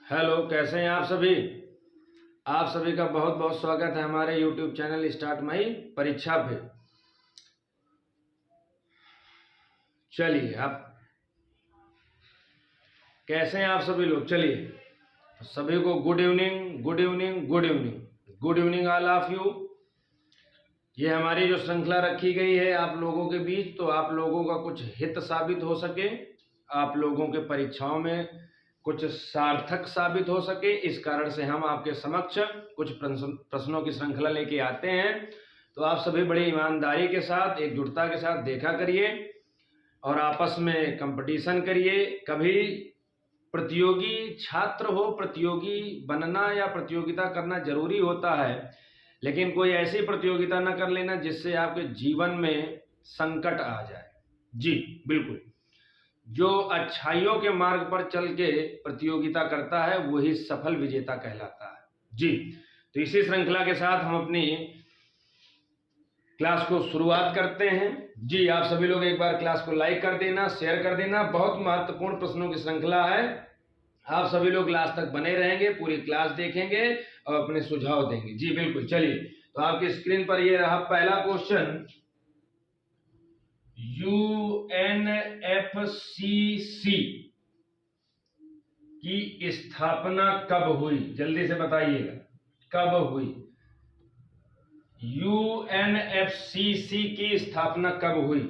Hello, कैसे हैं आप सभी। आप सभी का बहुत बहुत स्वागत है हमारे YouTube चैनल स्टार्ट माई परीक्षा पे। चलिए, आप कैसे हैं आप सभी लोग। चलिए, तो सभी को good evening, good evening, good evening, good evening all of you. ये हमारी जो श्रृंखला रखी गई है आप लोगों के बीच, तो आप लोगों का कुछ हित साबित हो सके, आप लोगों के परीक्षाओं में कुछ सार्थक साबित हो सके, इस कारण से हम आपके समक्ष कुछ प्रश्नों की श्रृंखला लेके आते हैं। तो आप सभी बड़ी ईमानदारी के साथ, एकजुटता के साथ देखा करिए और आपस में कंपटीशन करिए। कभी प्रतियोगी छात्र हो, प्रतियोगी बनना या प्रतियोगिता करना जरूरी होता है, लेकिन कोई ऐसी प्रतियोगिता न कर लेना जिससे आपके जीवन में संकट आ जाए। जी बिल्कुल, जो अच्छाइयों के मार्ग पर चल के प्रतियोगिता करता है वही सफल विजेता कहलाता है। जी, तो इसी श्रृंखला के साथ हम अपनी क्लास को शुरुआत करते हैं। जी, आप सभी लोग एक बार क्लास को लाइक कर देना, शेयर कर देना। बहुत महत्वपूर्ण प्रश्नों की श्रृंखला है, आप सभी लोग लास्ट तक बने रहेंगे, पूरी क्लास देखेंगे और अपने सुझाव देंगे। जी बिल्कुल, चलिए, तो आपकी स्क्रीन पर ये रहा पहला क्वेश्चन। UNFCCC की स्थापना कब हुई, जल्दी से बताइएगा, कब हुई। UNFCC की स्थापना कब हुई।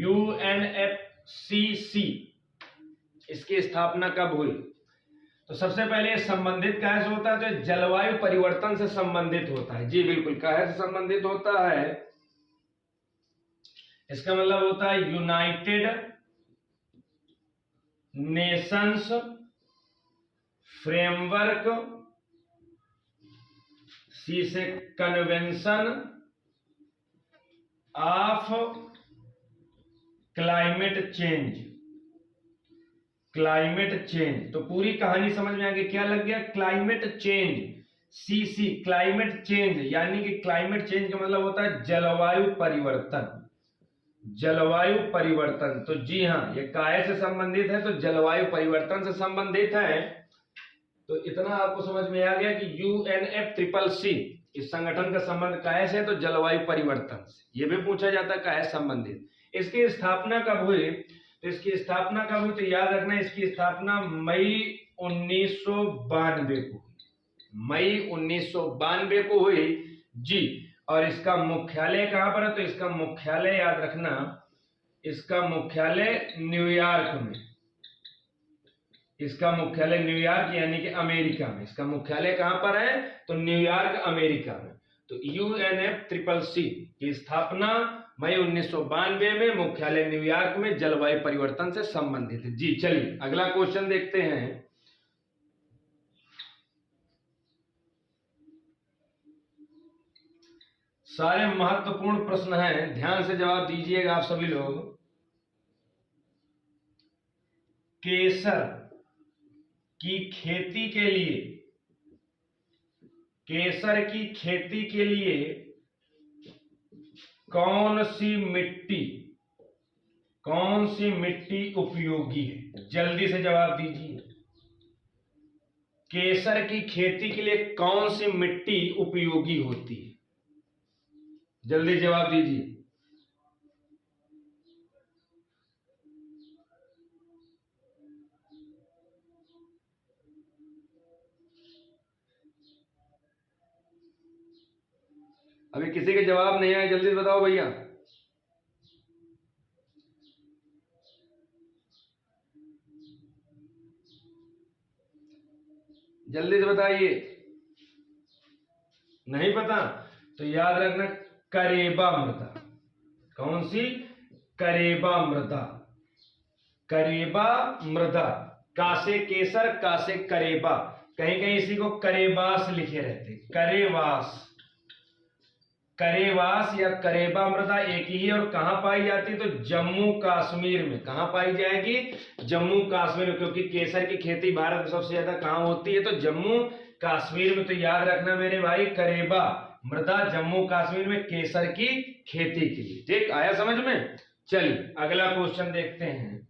UNFCC इसकी स्थापना कब हुई। तो सबसे पहले संबंधित काहे से होता है, तो जलवायु परिवर्तन से संबंधित होता है। जी बिल्कुल, काहे से संबंधित होता है, इसका मतलब होता है यूनाइटेड नेशंस फ्रेमवर्क, सी से convention of climate change. Climate change, तो पूरी कहानी समझ में आ गई, क्या लग गया, climate change. CC climate change, यानी कि क्लाइमेट चेंज का मतलब होता है जलवायु परिवर्तन। जलवायु परिवर्तन, तो जी हाँ, ये काहे से संबंधित है, तो जलवायु परिवर्तन से संबंधित है। तो इतना आपको समझ में आ गया कि UNFCCC इस संगठन का संबंध काहे से है, तो जलवायु परिवर्तन से। ये भी पूछा जाता है काहे संबंधित। इसकी स्थापना कब हुई, तो इसकी स्थापना कब हुई, तो याद रखना, इसकी स्थापना मई 1992 को हुई। मई 1992 को हुई। जी, और इसका मुख्यालय कहां पर है, तो इसका मुख्यालय याद रखना, इसका मुख्यालय न्यूयॉर्क में। इसका मुख्यालय न्यूयॉर्क यानी कि अमेरिका में। इसका मुख्यालय कहां पर है, तो न्यूयॉर्क अमेरिका में। तो UNFCCC की स्थापना मई 1992 में, मुख्यालय न्यूयॉर्क में, जलवायु परिवर्तन से संबंधित है। जी चलिए, अगला क्वेश्चन देखते हैं। सारे महत्वपूर्ण प्रश्न हैं, ध्यान से जवाब दीजिएगा आप सभी लोग। केसर की खेती के लिए, केसर की खेती के लिए कौन सी मिट्टी उपयोगी है, जल्दी से जवाब दीजिए। केसर की खेती के लिए कौन सी मिट्टी उपयोगी होती है, जल्दी जवाब दीजिए। अभी किसी के जवाब नहीं आए, जल्दी बताओ भैया। जल्दी से बताइए। नहीं पता तो याद रखना, करेबा मृदा। कौन सी, करेबा मृदा। करेबा मृदा, कासे केसर, कासे करेबा। कहीं कहीं इसी को करेबास लिखे रहते, करेवास। करेवास या करेबा मृदा एक ही है, और कहां पाई जाती है, तो जम्मू कश्मीर में। कहां पाई जाएगी, जम्मू कश्मीर में, क्योंकि केसर की खेती भारत में सबसे ज्यादा कहां होती है, तो जम्मू कश्मीर में। तो याद रखना मेरे भाई, करेबा मृदा जम्मू कश्मीर में केसर की खेती के लिए। ठीक, आया समझ में। चलिए अगला क्वेश्चन देखते हैं।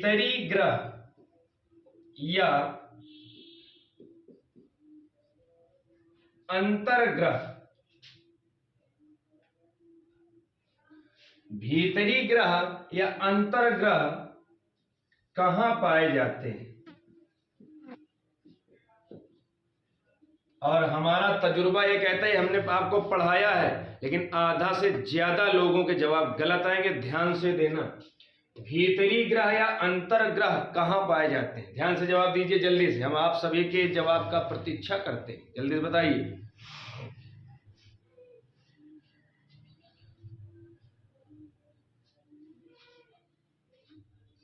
भीतरी ग्रह या अंतर्ग्रह, भीतरी ग्रह या अंतर्ग्रह कहां पाए जाते हैं? और हमारा तजुर्बा ये कहता है, हमने आपको पढ़ाया है लेकिन आधा से ज्यादा लोगों के जवाब गलत आएंगे, ध्यान से देना। भीतरी ग्रह या अंतर्ग्रह कहां पाए जाते हैं? ध्यान से जवाब दीजिए जल्दी से, हम आप सभी के जवाब का प्रतीक्षा करते हैं, जल्दी से बताइए।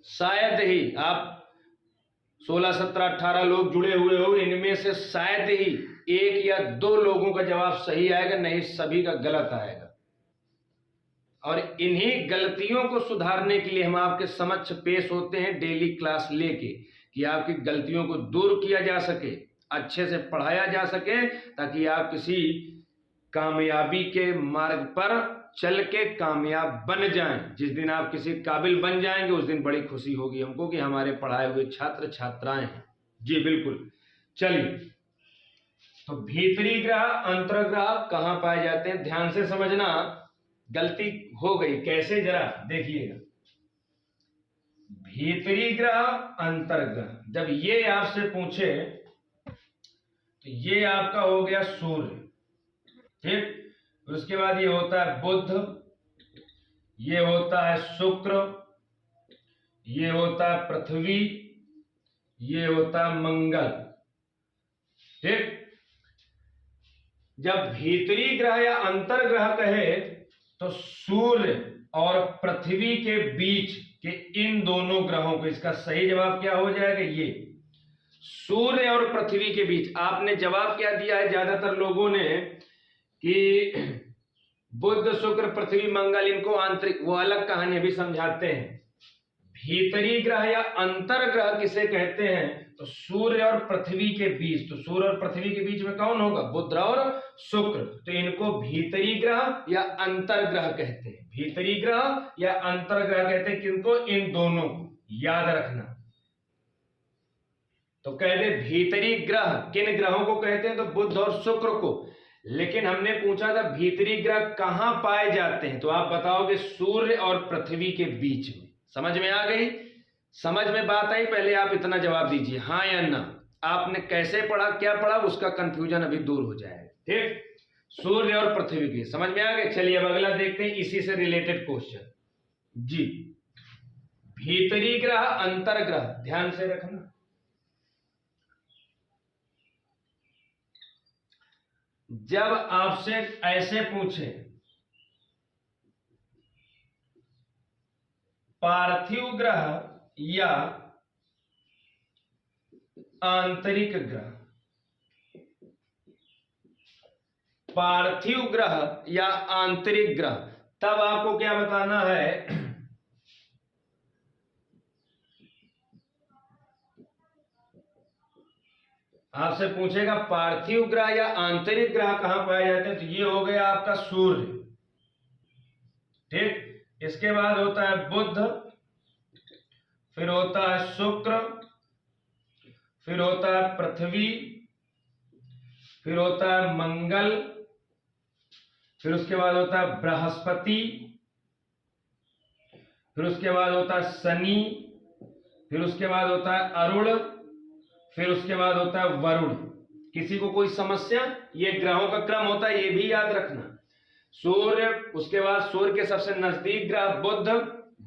शायद ही आप 16, 17, 18 लोग जुड़े हुए हो, इनमें से शायद ही 1 या 2 लोगों का जवाब सही आएगा, नहीं सभी का गलत आएगा। और इन्हीं गलतियों को सुधारने के लिए हम आपके समक्ष पेश होते हैं डेली क्लास लेके, कि आपकी गलतियों को दूर किया जा सके, अच्छे से पढ़ाया जा सके, ताकि आप किसी कामयाबी के मार्ग पर चल के कामयाब बन जाएं। जिस दिन आप किसी काबिल बन जाएंगे उस दिन बड़ी खुशी होगी हमको कि हमारे पढ़ाए हुए छात्र छात्राएं हैं। जी बिल्कुल। चलिए, तो भीतरी ग्रह अंतर्ग्रह कहां पाए जाते हैं? ध्यान से समझना, गलती हो गई कैसे जरा देखिएगा। भीतरी ग्रह अंतर्ग्रह, जब ये आपसे पूछे तो ये आपका हो गया सूर्य, ठीक। उसके बाद ये होता है बुध, ये होता है शुक्र, ये होता है पृथ्वी, ये होता है मंगल, ठीक। जब भीतरी ग्रह या अंतर्ग्रह कहे तो सूर्य और पृथ्वी के बीच के इन दोनों ग्रहों को, इसका सही जवाब क्या हो जाएगा? ये सूर्य और पृथ्वी के बीच। आपने जवाब क्या दिया है ज्यादातर लोगों ने कि बुध शुक्र पृथ्वी मंगल, इनको आंतरिक, वो अलग कहानी अभी समझाते हैं। भीतरी ग्रह या अंतर्ग्रह किसे कहते हैं? तो सूर्य और पृथ्वी के बीच। तो सूर्य और पृथ्वी के बीच में कौन होगा? बुध और शुक्र। तो इनको भीतरी ग्रह या अंतर्ग्रह कहते हैं। भीतरी ग्रह या अंतर्ग्रह कहते हैं किनको? इन दोनों को याद रखना। तो कहते भीतरी ग्रह किन ग्रहों को कहते हैं? तो बुध और शुक्र को। लेकिन हमने पूछा था भीतरी ग्रह कहां पाए जाते हैं, तो आप बताओगे सूर्य और पृथ्वी के बीच में। समझ में आ गई? समझ में बात आई? पहले आप इतना जवाब दीजिए, हाँ या ना। आपने कैसे पढ़ा, क्या पढ़ा, उसका कंफ्यूजन अभी दूर हो जाएगा, ठीक। सूर्य और पृथ्वी की समझ में आ गए। चलिए अब अगला देखते हैं, इसी से रिलेटेड क्वेश्चन। जी, भीतरी ग्रह अंतर्ग्रह, ध्यान से रखना। जब आपसे ऐसे पूछे पार्थिव ग्रह या आंतरिक ग्रह, पार्थिव ग्रह या आंतरिक ग्रह, तब आपको क्या बताना है? आपसे पूछेगा पार्थिव ग्रह या आंतरिक ग्रह कहां पाए जाते हैं, तो ये हो गया आपका सूर्य, ठीक। इसके बाद होता है बुध, फिर होता है शुक्र, फिर होता है पृथ्वी, फिर होता है मंगल, फिर उसके बाद होता है बृहस्पति, फिर उसके बाद होता है शनि, फिर उसके बाद होता है अरुण, फिर उसके बाद होता है वरुण। किसी को कोई समस्या? ये ग्रहों का क्रम होता है, ये भी याद रखना। सूर्य, उसके बाद सूर्य के सबसे नजदीक ग्रह बुध,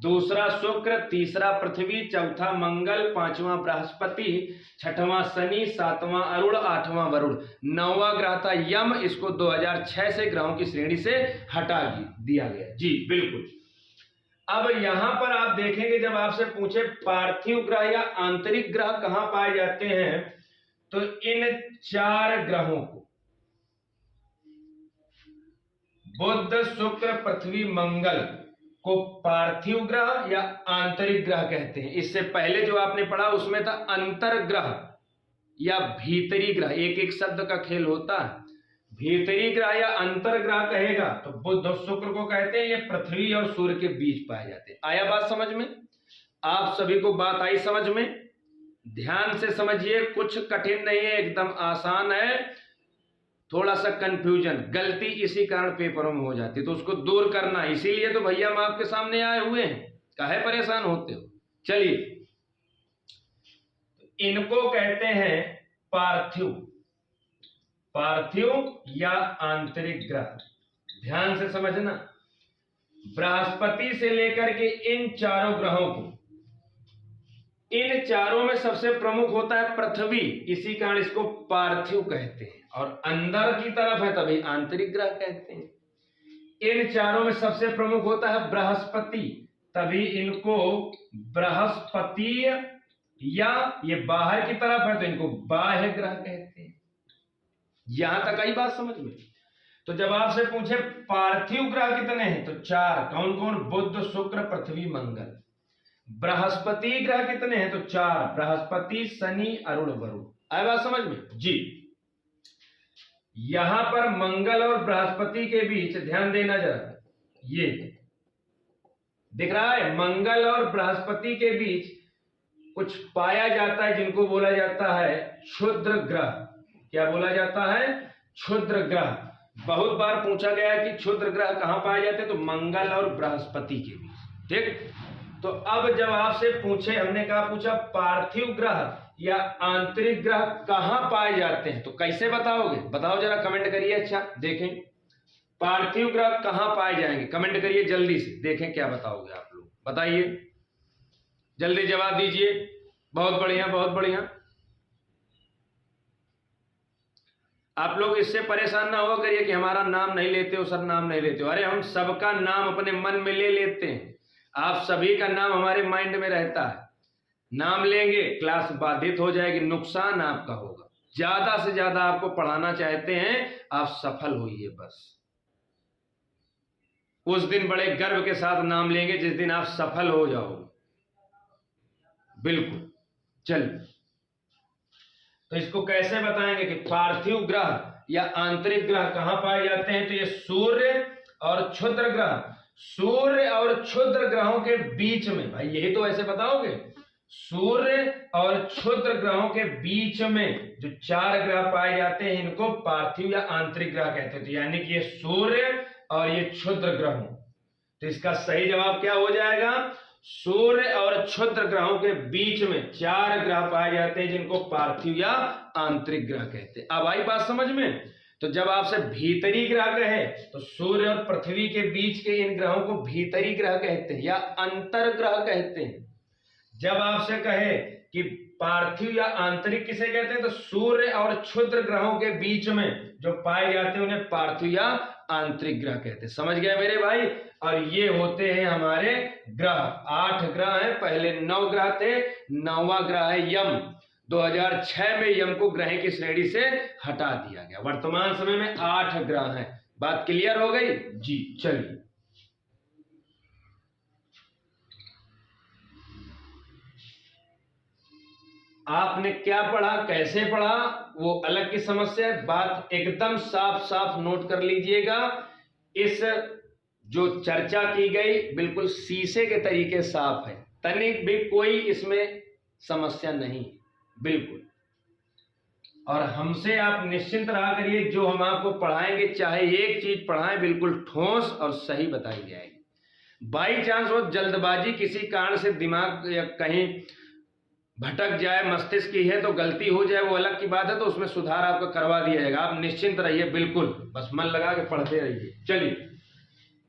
दूसरा शुक्र, तीसरा पृथ्वी, चौथा मंगल, पांचवा बृहस्पति, छठवां शनि, सातवां अरुण, आठवां वरुण, नौवां ग्रह था यम। इसको 2006 से ग्रहों की श्रेणी से हटा दिया गया। जी बिल्कुल। अब यहां पर आप देखेंगे जब आपसे पूछे पार्थिव ग्रह या आंतरिक ग्रह कहां पाए जाते हैं, तो इन 4 ग्रहों को बुध शुक्र पृथ्वी मंगल को पार्थिव ग्रह या आंतरिक ग्रह कहते हैं। इससे पहले जो आपने पढ़ा उसमें था अंतर्ग्रह या भीतरी ग्रह, एक एक शब्द का खेल होता है। भीतरी ग्रह या अंतर्ग्रह कहेगा तो बुध और शुक्र को कहते हैं, ये पृथ्वी और सूर्य के बीच पाए जाते हैं। आया बात समझ में? आप सभी को बात आई समझ में? ध्यान से समझिए, कुछ कठिन नहीं है, एकदम आसान है। थोड़ा सा कंफ्यूजन, गलती इसी कारण पेपरों में हो जाती है, तो उसको दूर करना, इसीलिए तो भैया हम आपके सामने आए हुए हैं। काहे परेशान होते हो? चलिए, इनको कहते हैं पार्थिव, पार्थिव या आंतरिक ग्रह। ध्यान से समझना, बृहस्पति से लेकर के इन चारों ग्रहों को, इन चारों में सबसे प्रमुख होता है पृथ्वी, इसी कारण इसको पार्थिव कहते हैं, और अंदर की तरफ है तभी आंतरिक ग्रह कहते हैं। इन चारों में सबसे प्रमुख होता है बृहस्पति, तभी इनको बृहस्पतीय, या ये बाहर की तरफ है तो इनको बाह्य ग्रह कहते हैं। यहां तक आई बात समझ में? तो जब आपसे पूछे पार्थिव ग्रह कितने हैं, तो 4। कौन कौन? बुध, शुक्र, पृथ्वी, मंगल। बृहस्पति ग्रह कितने हैं, तो 4। बृहस्पति, शनि, अरुण, वरुण। आए बात समझ में? जी। यहां पर मंगल और बृहस्पति के बीच ध्यान देना जरा, ये दिख रहा है, मंगल और बृहस्पति के बीच कुछ पाया जाता है जिनको बोला जाता है क्षुद्र ग्रह। क्या बोला जाता है? क्षुद्र ग्रह। बहुत बार पूछा गया है कि क्षुद्र ग्रह कहां पाए जाते हैं, तो मंगल और बृहस्पति के बीच। ठीक, तो अब जब आपसे पूछे, हमने कहा पूछा पार्थिव ग्रह या आंतरिक ग्रह कहां पाए जाते हैं, तो कैसे बताओगे? बताओ जरा, कमेंट करिए। अच्छा देखें, पार्थिव ग्रह कहां पाए जाएंगे, कमेंट करिए जल्दी से, देखें क्या बताओगे आप लोग, बताइए जल्दी जवाब दीजिए। बहुत बढ़िया, बहुत बढ़िया। आप लोग इससे परेशान ना हुआ करिए कि हमारा नाम नहीं लेते हो सर, नाम नहीं लेते हो। अरे हम सबका नाम अपने मन में ले लेते हैं, आप सभी का नाम हमारे माइंड में रहता है। नाम लेंगे क्लास बाधित हो जाएगी, नुकसान आपका होगा। ज्यादा से ज्यादा आपको पढ़ाना चाहते हैं, आप सफल होइए बस। उस दिन बड़े गर्व के साथ नाम लेंगे जिस दिन आप सफल हो जाओगे, बिल्कुल। चलिए, तो इसको कैसे बताएंगे कि पार्थिव ग्रह या आंतरिक ग्रह कहां पाए जाते हैं, तो ये सूर्य और क्षुद्र ग्रह, सूर्य और क्षुद्र ग्रहों के बीच में, भाई यही तो ऐसे बताओगे, सूर्य और क्षुद्र ग्रहों के बीच में जो 4 ग्रह पाए जाते हैं, इनको पार्थिव या आंतरिक ग्रह कहते हैं। तो यानी कि ये सूर्य और ये क्षुद्र ग्रह, तो इसका सही जवाब क्या हो जाएगा? सूर्य और क्षुद्र ग्रहों के बीच में 4 ग्रह पाए जाते हैं जिनको पार्थिव या आंतरिक ग्रह कहते हैं। अब आई बात समझ में? तो जब आपसे भीतरी ग्रह कहे, तो सूर्य और पृथ्वी के बीच के इन ग्रहों को भीतरी ग्रह कहते हैं या अंतर ग्रह कहते हैं। जब आपसे कहे कि पार्थिव या आंतरिक किसे कहते हैं, तो सूर्य और क्षुद्र ग्रहों के बीच में जो पाए जाते हैं उन्हें पार्थिव या आंतरिक ग्रह कहते हैं। समझ गए मेरे भाई? और ये होते हैं हमारे ग्रह। 8 ग्रह हैं, पहले 9 ग्रह थे, 9वां ग्रह है यम। 2006 में यम को ग्रह की श्रेणी से हटा दिया गया। वर्तमान समय में 8 ग्रह हैं। बात क्लियर हो गई जी? चलिए, आपने क्या पढ़ा, कैसे पढ़ा, वो अलग की समस्या है। बात एकदम साफ साफ नोट कर लीजिएगा। इस जो चर्चा की गई बिल्कुल शीशे के तरीके साफ है, तनिक भी कोई इसमें समस्या नहीं, बिल्कुल। और हमसे आप निश्चिंत रहा करिए, जो हम आपको पढ़ाएंगे, चाहे एक चीज पढ़ाएं, बिल्कुल ठोस और सही बताई जाएगी। बाई चांस वो जल्दबाजी किसी कारण से दिमाग या कहीं भटक जाए, मस्तिष्क की है तो गलती हो जाए, वो अलग की बात है, तो उसमें सुधार आपको करवा दिया जाएगा। आप निश्चिंत रहिए, बिल्कुल बस मन लगा के पढ़ते रहिए। चलिए,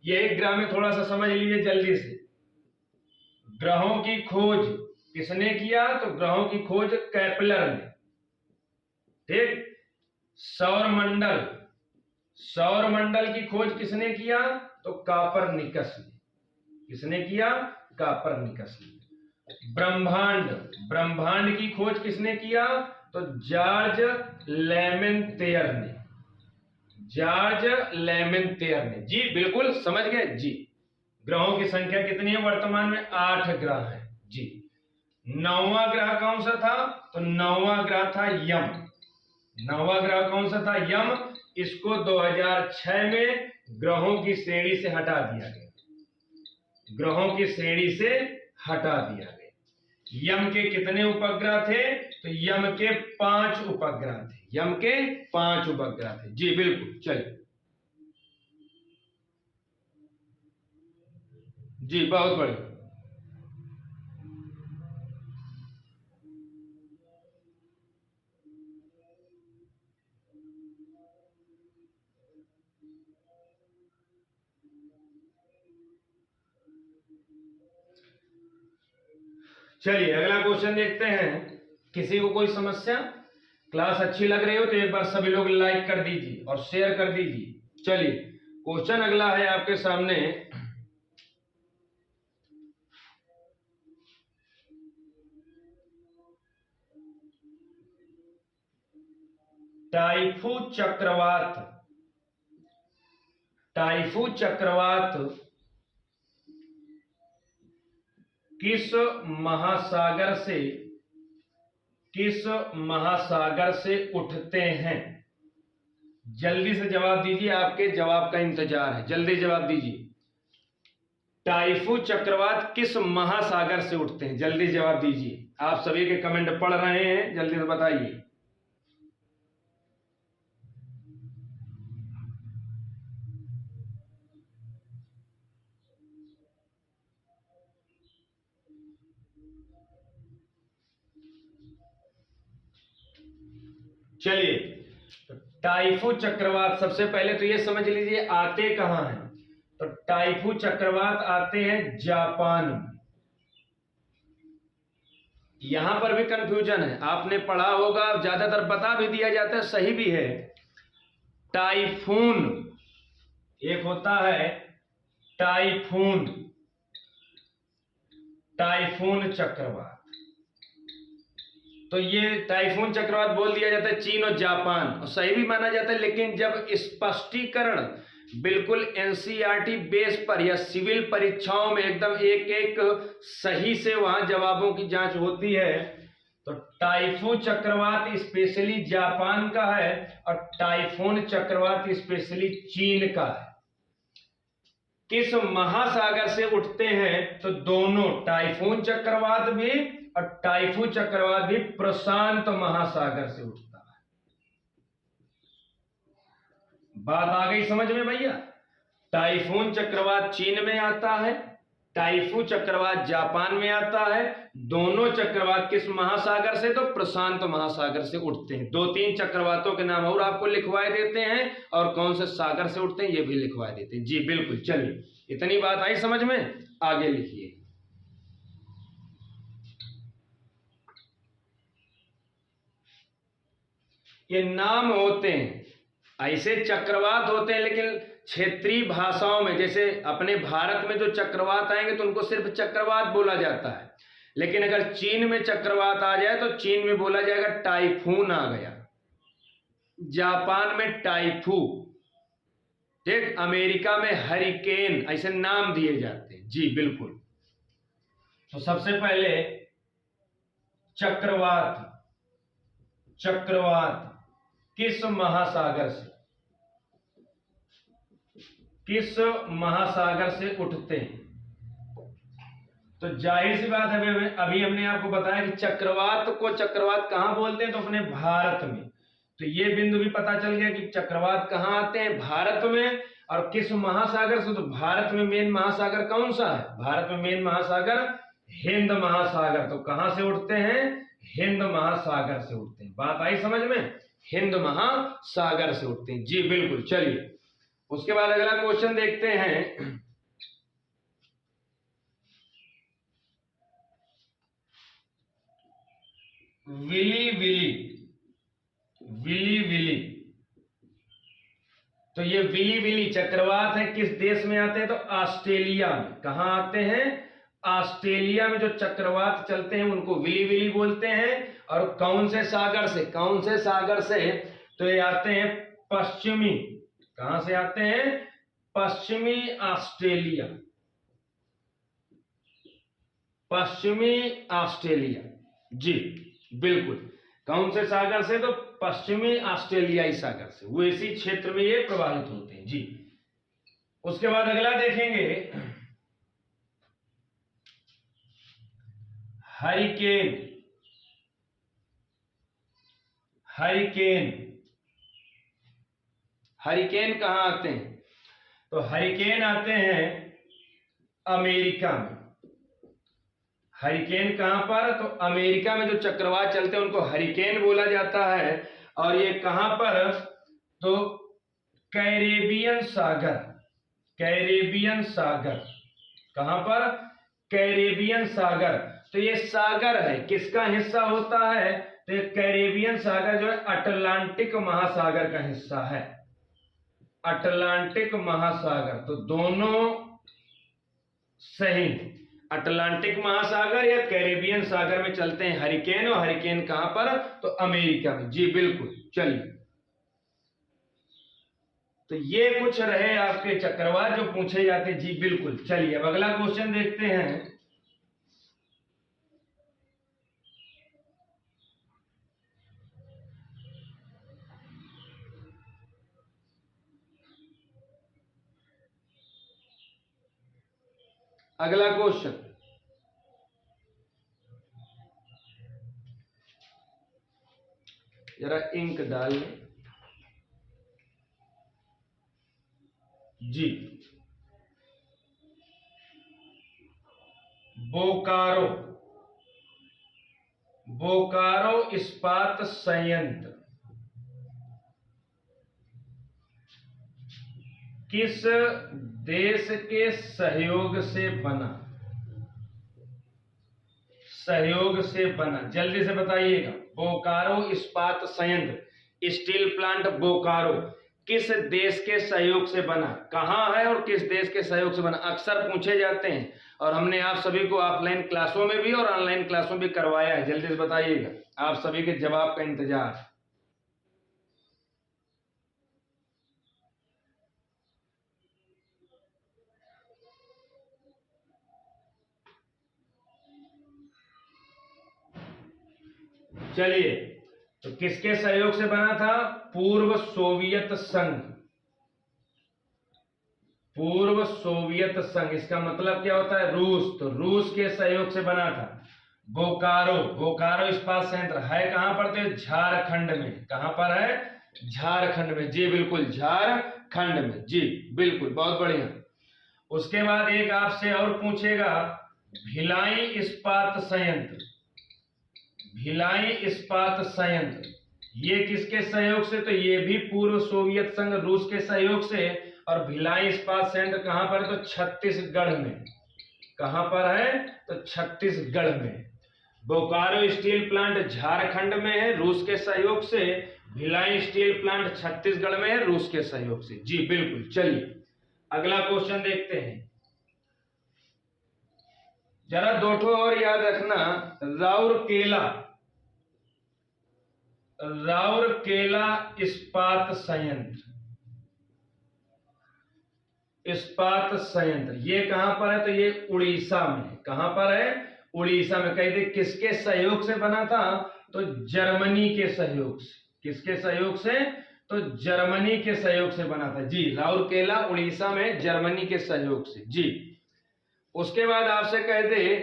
ये एक ग्रह में थोड़ा सा समझ लीजिए जल्दी से। ग्रहों की खोज किसने किया, तो ग्रहों की खोज केपलर ने। ठीक, सौरमंडल, सौरमंडल की खोज किसने किया, तो कॉपरनिकस ने। किसने किया? कॉपरनिकस ने। ब्रह्मांड, ब्रह्मांड की खोज किसने किया, तो जॉर्ज लेमेंतेयर ने। जॉर्ज लेमेंतेयर ने, जी बिल्कुल समझ गए जी। ग्रहों की संख्या कितनी है वर्तमान में? 8 ग्रह है जी। 9वां ग्रह कौन सा था, तो 9वां ग्रह था यम। 9वां ग्रह कौन सा था? यम। इसको 2006 में ग्रहों की श्रेणी से हटा दिया गया। ग्रहों की श्रेणी से हटा दिया गया। यम के कितने उपग्रह थे? तो यम के 5 उपग्रह थे, यम के 5 उपग्रह थे। जी बिल्कुल, चलिए जी, बहुत बढ़िया। चलिए अगला क्वेश्चन देखते हैं। किसी को कोई समस्या? क्लास अच्छी लग रही हो तो एक बार सभी लोग लाइक कर दीजिए और शेयर कर दीजिए। चलिए क्वेश्चन अगला है आपके सामने। टाइफू चक्रवात, टाइफू चक्रवात किस महासागर से, किस महासागर से उठते हैं? जल्दी से जवाब दीजिए, आपके जवाब का इंतजार है, जल्दी जवाब दीजिए। टाइफू चक्रवात किस महासागर से उठते हैं? जल्दी जवाब दीजिए, आप सभी के कमेंट पढ़ रहे हैं, जल्दी से बताइए। चलिए टाइफू चक्रवात, सबसे पहले तो ये समझ लीजिए आते कहां हैं। तो टाइफू चक्रवात आते हैं जापान में। यहां पर भी कंफ्यूजन है, आपने पढ़ा होगा, ज्यादातर बता भी दिया जाता है, सही भी है। टाइफून एक होता है, टाइफून, टाइफून चक्रवात। तो ये टाइफून चक्रवात बोल दिया जाता है चीन और जापान, और सही भी माना जाता है। लेकिन जब स्पष्टीकरण बिल्कुल एनसीईआरटी बेस पर या सिविल परीक्षाओं में एकदम एक एक सही से वहां जवाबों की जांच होती है, तो टाइफून चक्रवात स्पेशली जापान का है और टाइफून चक्रवात स्पेशली चीन का है। किस महासागर से उठते हैं? तो दोनों, टाइफून चक्रवात भी और टाइफू चक्रवात भी प्रशांत महासागर से उठता है। बात आ गई समझ में भैया? टाइफून चक्रवात चीन में आता है, टाइफू चक्रवात जापान में आता है। दोनों चक्रवात किस महासागर से? तो प्रशांत महासागर से उठते हैं। 2-3 चक्रवातों के नाम और आपको लिखवाए देते हैं, और कौन से सागर से उठते हैं ये भी लिखवाए देते हैं। जी बिल्कुल, चलिए इतनी बात आई समझ में, आगे लिखिए। ये नाम होते हैं, ऐसे चक्रवात होते हैं, लेकिन क्षेत्रीय भाषाओं में, जैसे अपने भारत में जो चक्रवात आएंगे तो उनको सिर्फ चक्रवात बोला जाता है। लेकिन अगर चीन में चक्रवात आ जाए तो चीन में बोला जाएगा टाइफून आ गया, जापान में टाइफू, ठीक, अमेरिका में हरिकेन, ऐसे नाम दिए जाते हैं। जी बिल्कुल। तो सबसे पहले चक्रवात, चक्रवात किस महासागर से, किस महासागर से उठते हैं? तो जाहिर सी बात है, अभी हमने आपको बताया कि चक्रवात को चक्रवात कहां बोलते हैं, तो अपने भारत में। तो ये बिंदु भी पता चल गया कि चक्रवात कहां आते हैं, भारत में। और किस महासागर से? तो भारत में मेन महासागर कौन सा है? भारत में मेन महासागर हिंद महासागर। तो कहां से उठते हैं? हिंद महासागर से उठते हैं। बात आई समझ में? हिंद महासागर से उठते हैं। जी बिल्कुल। चलिए उसके बाद अगला क्वेश्चन देखते हैं। विली विली, विली विली, तो ये विली विली चक्रवात है, किस देश में आते हैं? तो ऑस्ट्रेलिया में। कहां आते हैं? ऑस्ट्रेलिया में जो चक्रवात चलते हैं उनको विली विली बोलते हैं। और कौन से सागर से, कौन से सागर से? तो ये आते हैं पश्चिमी, कहां से आते हैं? पश्चिमी ऑस्ट्रेलिया, पश्चिमी ऑस्ट्रेलिया। जी बिल्कुल। कौन से सागर से? तो पश्चिमी ऑस्ट्रेलियाई सागर से, वो इसी क्षेत्र में ये प्रवाहित होते हैं। जी उसके बाद अगला देखेंगे, हरिकेन, हरिकेन, हरिकेन कहाँ आते हैं? तो हरिकेन आते हैं अमेरिका में। हरिकेन कहां पर? तो अमेरिका में जो चक्रवात चलते हैं उनको हरिकेन बोला जाता है। और ये कहां पर? तो कैरेबियन सागर, कैरेबियन सागर, कहां पर? कैरेबियन सागर। तो ये सागर है, किसका हिस्सा होता है? तो ये कैरेबियन सागर जो है अटलांटिक महासागर का हिस्सा है, अटलांटिक महासागर। तो दोनों सही, अटलांटिक महासागर या कैरेबियन सागर में चलते हैं हरिकेन। और हरिकेन कहां पर? तो अमेरिका में। जी बिल्कुल। चलिए, तो ये कुछ रहे आपके चक्रवात जो पूछे जाते। जी बिल्कुल। चलिए अब अगला क्वेश्चन देखते हैं। अगला क्वेश्चन, जरा इंक डाल लें। जी, बोकारो, बोकारो इस्पात संयंत्र किस देश के सहयोग से बना? सहयोग से बना, जल्दी से बताइएगा। बोकारो इस्पात संयंत्र, स्टील प्लांट बोकारो किस देश के सहयोग से बना? कहां है और किस देश के सहयोग से बना? अक्सर पूछे जाते हैं और हमने आप सभी को ऑफलाइन क्लासों में भी और ऑनलाइन क्लासों में करवाया है। जल्दी से बताइएगा, आप सभी के जवाब का इंतजार। चलिए, तो किसके सहयोग से बना था? पूर्व सोवियत संघ, पूर्व सोवियत संघ। इसका मतलब क्या होता है? रूस। तो रूस के सहयोग से बना था बोकारो। बोकारो इस्पात संयंत्र है कहां पर? तो झारखंड में। कहां पर है? झारखंड में। जी बिल्कुल, झारखंड में। जी बिल्कुल, बहुत बढ़िया। उसके बाद एक आपसे और पूछेगा, भिलाई इस्पात संयंत्र, भिलाई इस्पात संयंत्र ये किसके सहयोग से? तो ये भी पूर्व सोवियत संघ रूस के सहयोग से। और भिलाई इस्पात संयंत्र कहां पर? तो छत्तीसगढ़ में। कहां पर है? तो छत्तीसगढ़ में। बोकारो स्टील प्लांट झारखंड में है रूस के सहयोग से, भिलाई स्टील प्लांट छत्तीसगढ़ में है रूस के सहयोग से। जी बिल्कुल। चलिए अगला क्वेश्चन देखते हैं। जरा दो ठो और याद रखना, राउरकेला, राउरकेला इस्पात संयंत्र, इस्पात संयंत्र ये कहां पर है? तो ये उड़ीसा में। कहां पर है? उड़ीसा में। कहते किसके सहयोग से बना था? तो जर्मनी के सहयोग से। किसके सहयोग से? तो जर्मनी के सहयोग से बना था। जी, राउरकेला उड़ीसा में, जर्मनी के सहयोग से। जी, उसके बाद आपसे कहते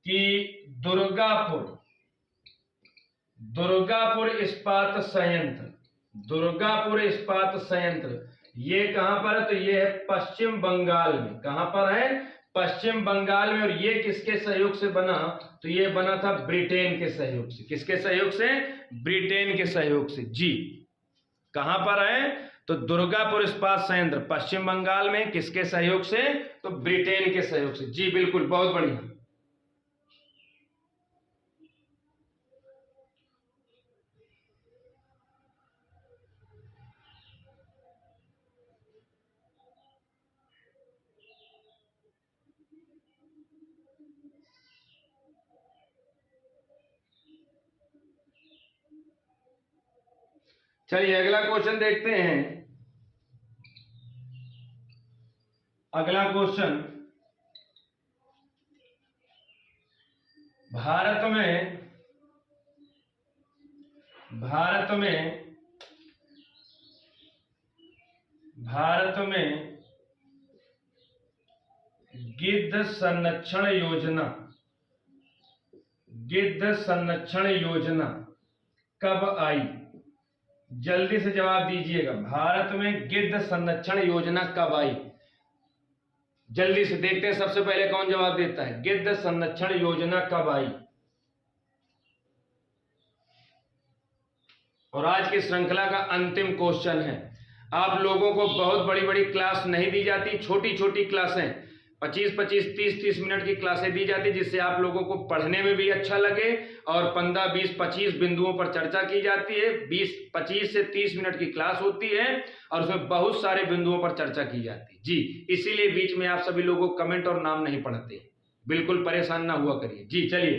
कि दुर्गापुर, दुर्गापुर इस्पात संयंत्र, दुर्गापुर इस्पात संयंत्र ये कहां पर है? तो ये है पश्चिम बंगाल में। कहां पर है? पश्चिम बंगाल में। और ये किसके सहयोग से बना? तो ये बना था ब्रिटेन के सहयोग से। किसके सहयोग से? ब्रिटेन के सहयोग से। जी, कहां पर है? तो दुर्गापुर इस्पात संयंत्र पश्चिम बंगाल में। किसके सहयोग से? तो ब्रिटेन के सहयोग से। जी बिल्कुल, बहुत बढ़िया। चलिए अगला क्वेश्चन देखते हैं। अगला क्वेश्चन, भारत में, भारत में, भारत में गिद्ध संरक्षण योजना, गिद्ध संरक्षण योजना कब आई? जल्दी से जवाब दीजिएगा। भारत में गिद्ध संरक्षण योजना कब आई? जल्दी से देखते हैं सबसे पहले कौन जवाब देता है। गिद्ध संरक्षण योजना कब आई? और आज की श्रृंखला का अंतिम क्वेश्चन है। आप लोगों को बहुत बड़ी बड़ी क्लास नहीं दी जाती, छोटी छोटी क्लासें 25-25, 30-30 मिनट की क्लासें दी जाती, जिससे आप लोगों को पढ़ने में भी अच्छा लगे और 15, 20, 25 बिंदुओं पर चर्चा की जाती है। 20, 25 से 30 मिनट की क्लास होती है और उसमें बहुत सारे बिंदुओं पर चर्चा की जाती है। जी, इसीलिए बीच में आप सभी लोगों को कमेंट और नाम नहीं पढ़ते, बिल्कुल परेशान ना हुआ करिए। जी चलिए,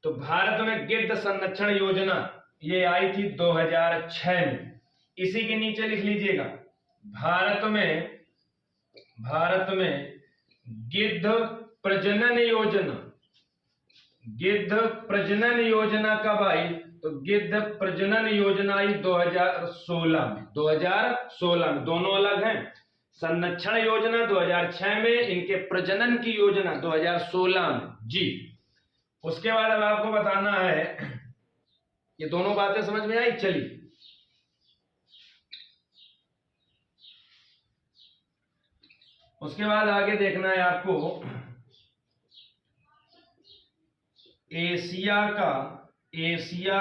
तो भारत में गिद्ध संरक्षण योजना ये आई थी 2006 में। इसी के नीचे लिख लीजिएगा, भारत में गिद्ध प्रजनन योजना, गिद्ध प्रजनन योजना कब आई? तो गिद्ध प्रजनन योजना आई 2016 में। 2016 में, दोनों अलग हैं। संरक्षण योजना 2006 में, इनके प्रजनन की योजना 2016 में। जी, उसके बाद अब आपको बताना है, ये दोनों बातें समझ में आई? चलिए, उसके बाद आगे देखना है आपको, एशिया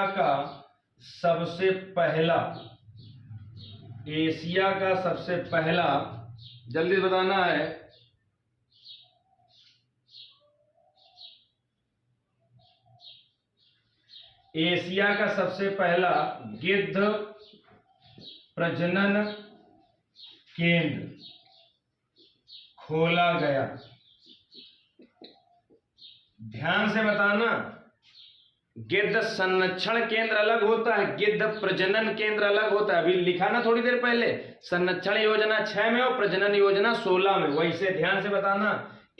का सबसे पहला, जल्दी बताना है, एशिया का सबसे पहला गिद्ध प्रजनन केंद्र खोला गया। ध्यान से बताना, गिद्ध संरक्षण केंद्र अलग होता है, गिद्ध प्रजनन केंद्र अलग होता है। अभी लिखा ना थोड़ी देर पहले, संरक्षण योजना 6 में और प्रजनन योजना 16 में। वैसे ध्यान से बताना,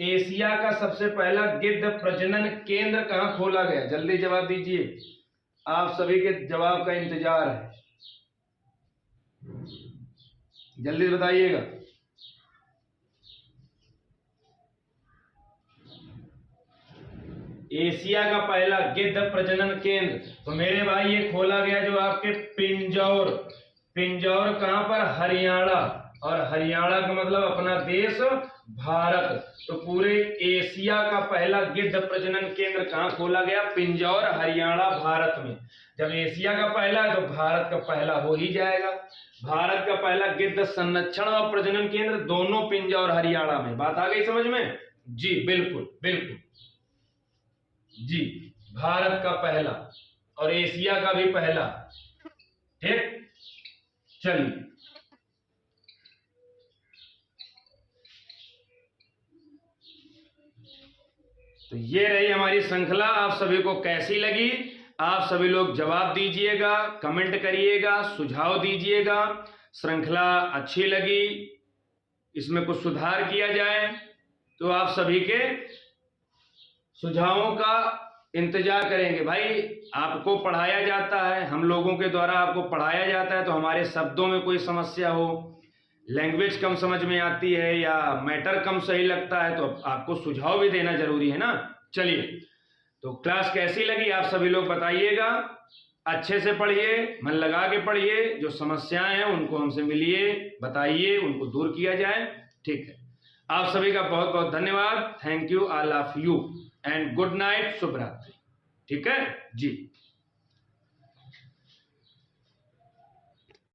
एशिया का सबसे पहला गिद्ध प्रजनन केंद्र कहां खोला गया? जल्दी जवाब दीजिए, आप सभी के जवाब का इंतजार है, जल्दी बताइएगा। एशिया का पहला गिद्ध प्रजनन केंद्र, तो मेरे भाई ये खोला गया जो आपके पिंजौर कहां पर? हरियाणा, और हरियाणा का मतलब अपना देश भारत। तो पूरे एशिया का पहला गिद्ध प्रजनन केंद्र कहां खोला गया? पिंजौर, हरियाणा, भारत में। जब एशिया का पहला है तो भारत का पहला हो ही जाएगा। भारत का पहला गिद्ध संरक्षण और प्रजनन केंद्र दोनों पिंजौर, हरियाणा में। बात आ गई समझ में? जी बिल्कुल बिल्कुल, जी, भारत का पहला और एशिया का भी पहला। ठीक, चलिए, तो ये रही हमारी श्रृंखला। आप सभी को कैसी लगी? आप सभी लोग जवाब दीजिएगा, कमेंट करिएगा, सुझाव दीजिएगा। श्रृंखला अच्छी लगी, इसमें कुछ सुधार किया जाए, तो आप सभी के सुझावों का इंतजार करेंगे। भाई, आपको पढ़ाया जाता है, हम लोगों के द्वारा आपको पढ़ाया जाता है, तो हमारे शब्दों में कोई समस्या हो, लैंग्वेज कम समझ में आती है या मैटर कम सही लगता है, तो आपको सुझाव भी देना जरूरी है ना। चलिए, तो क्लास कैसी लगी आप सभी लोग बताइएगा। अच्छे से पढ़िए, मन लगा के पढ़िए, जो समस्याएं हैं उनको हमसे मिलिए, बताइए, उनको दूर किया जाए। ठीक है, आप सभी का बहुत बहुत धन्यवाद। Thank you all of you and good night, शुभ रात्रि। ठीक है जी।